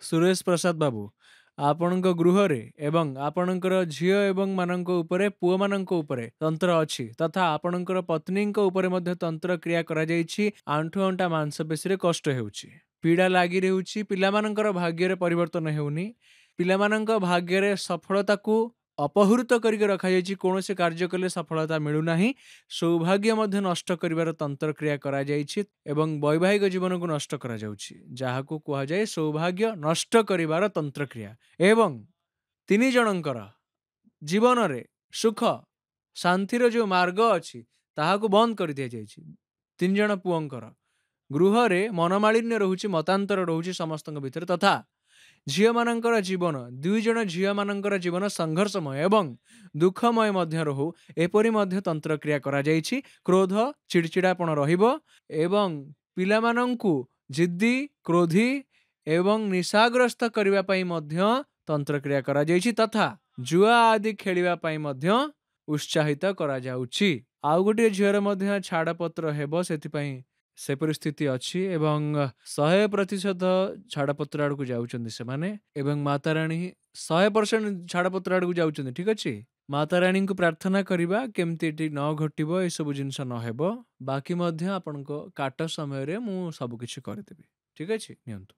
ସୁରେଶ ପ୍ରସାଦ ବାବୁ, ଆପଣଙ୍କ ଗୃହରେ ଏବଂ ଆପଣଙ୍କର ଝିଅ ଏବଂ ମାନଙ୍କ ଉପରେ ପୁଅମାନଙ୍କ ଉପରେ ତନ୍ତ୍ର ଅଛି ତଥା ଆପଣଙ୍କର ପତ୍ନୀଙ୍କ ଉପରେ ମଧ୍ୟ ତନ୍ତ୍ର କ୍ରିୟା କରାଯାଇଛି। ଆଣ୍ଠୁ ଅଣ୍ଟା ମାଂସପେଶୀରେ କଷ୍ଟ ହେଉଛି, ପୀଡ଼ା ଲାଗି ରହୁଛି, ପିଲାମାନଙ୍କର ଭାଗ୍ୟରେ ପରିବର୍ତ୍ତନ ହେଉନି, ପିଲାମାନଙ୍କ ଭାଗ୍ୟରେ ସଫଳତାକୁ ଅପହୃତ କରିକି ରଖାଯାଇଛି, କୌଣସି କାର୍ଯ୍ୟ କଲେ ସଫଳତା ମିଳୁନାହିଁ, ସୌଭାଗ୍ୟ ମଧ୍ୟ ନଷ୍ଟ କରିବାର ତନ୍ତ୍ର କ୍ରିୟା କରାଯାଇଛି ଏବଂ ବୈବାହିକ ଜୀବନକୁ ନଷ୍ଟ କରାଯାଉଛି, ଯାହାକୁ କୁହାଯାଏ ସୌଭାଗ୍ୟ ନଷ୍ଟ କରିବାର ତନ୍ତ୍ରକ୍ରିୟା। ଏବଂ ତିନି ଜଣଙ୍କର ଜୀବନରେ ସୁଖ ଶାନ୍ତିର ଯେଉଁ ମାର୍ଗ ଅଛି ତାହାକୁ ବନ୍ଦ କରିଦିଆଯାଇଛି। ତିନି ଜଣ ପୁଅଙ୍କର ଗୃହରେ ମନମାଳିନ୍ୟ ରହୁଛି, ମତାନ୍ତର ରହୁଛି ସମସ୍ତଙ୍କ ଭିତରେ, ତଥା ଝିଅମାନଙ୍କର ଜୀବନ, ଦୁଇ ଜଣ ଝିଅମାନଙ୍କର ଜୀବନ ସଂଘର୍ଷମୟ ଏବଂ ଦୁଃଖମୟ ମଧ୍ୟ ରହୁ, ଏପରି ମଧ୍ୟ ତନ୍ତ୍ରକ୍ରିୟା କରାଯାଇଛି। କ୍ରୋଧ ଚିଡ଼ଚିଡ଼ାପଣ ରହିବ ଏବଂ ପିଲାମାନଙ୍କୁ ଜିଦ୍ଦି, କ୍ରୋଧୀ ଏବଂ ନିଶାଗ୍ରସ୍ତ କରିବା ପାଇଁ ମଧ୍ୟ ତନ୍ତ୍ରକ୍ରିୟା କରାଯାଇଛି ତଥା ଜୁଆ ଆଦି ଖେଳିବା ପାଇଁ ମଧ୍ୟ ଉତ୍ସାହିତ କରାଯାଉଛି। ଆଉ ଗୋଟିଏ ଝିଅର ମଧ୍ୟ ଛାଡ଼ପତ୍ର ହେବ, ସେଥିପାଇଁ ସେପରି ସ୍ଥିତି ଅଛି ଏବଂ 100% ଛାଡ଼ପତ୍ର ଆଡ଼କୁ ଯାଉଛନ୍ତି ସେମାନେ ଏବଂ ମାତାରାଣୀ 100% ଛାଡ଼ପତ୍ର ଆଡ଼କୁ ଯାଉଛନ୍ତି। ଠିକ ଅଛି, ମାତାରାଣୀଙ୍କୁ ପ୍ରାର୍ଥନା କରିବା କେମିତି ଏଠି ନ ଘଟିବ, ଏସବୁ ଜିନିଷ ନହେବ। ବାକି ମଧ୍ୟ ଆପଣଙ୍କ କାଟ ସମୟରେ ମୁଁ ସବୁ କିଛି କରିଦେବି। ଠିକ ଅଛି, ନିଅନ୍ତୁ।